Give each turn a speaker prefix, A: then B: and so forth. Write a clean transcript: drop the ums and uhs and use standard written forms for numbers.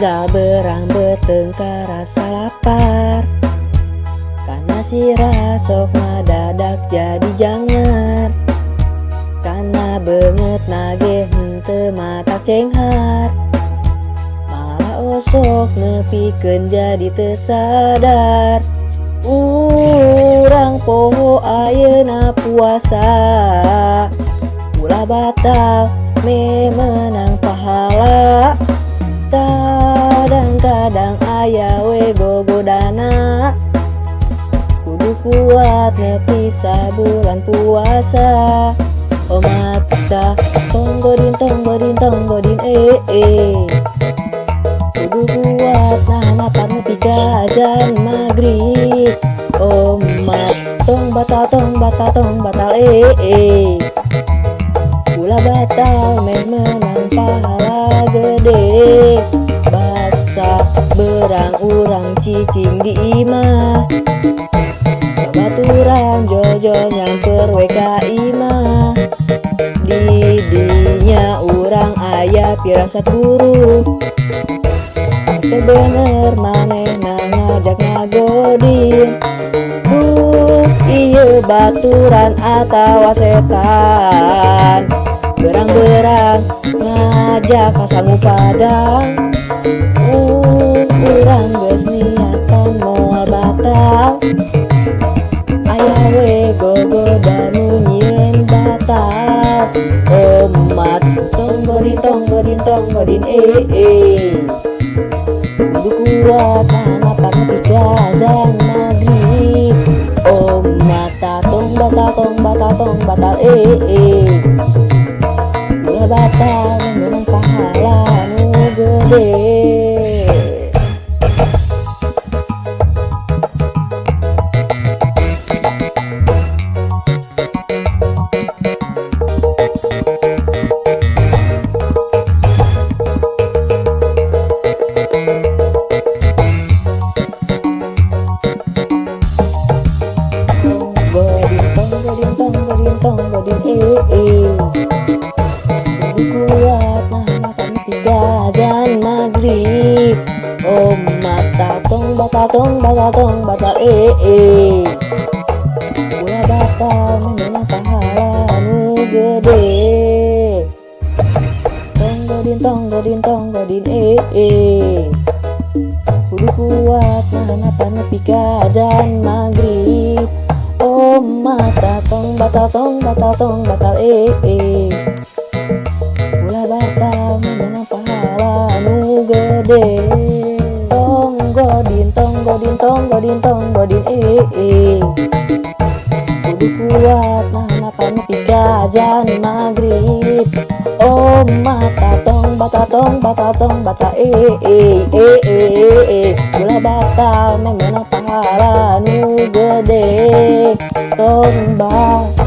A: Tinggal berang bertengkar rasa lapar, karena sirah sok ngadadak jadi jangar. Karena banget nage henteu mata cenghar, malah osok nepikeun jadi teu sadar. Urang poho ayeuna puasa, ulah batal me menang pahala. Kadang-kadang aya we gogodana, kudu kuat nepi sabulan puasa. Oh mata tonggodin kudu kuat nahan lapar nepi ka azan maghrib. Oh mat tong batal ulah batal meh menang pahala gede. Basa berang urang cicing di imah, babaturan jojo nyamper we ka imah. Di dinya urang aya pirasat buruk, teu bener manehna ngajak ngagodin. Ieu baturan atawa setan, berang-berang ngajak kasangu padang. Urang geus niatan moal batal, aya we gogoda nu nyieun batal. Omat tonggodin kudu kuat nahan lapar nepi ka azan maghrib. Mata tong batal ulah batal menang pahala nu gede. Kudu kuat nahan lapar nepi ka azan maghrib. Oh mata tong batal ulah batal menang pahala nu gede. Tonggodin kudu kuat nahan lapar nepi ka azan maghrib. Oh mata tong batal ulah batal menang pahala nu gede. Tonggodin kudu kuat nahan lapar nepi ka azan maghrib. Oh mata tong batal ulah batal menang pahala nu gede. Tong batal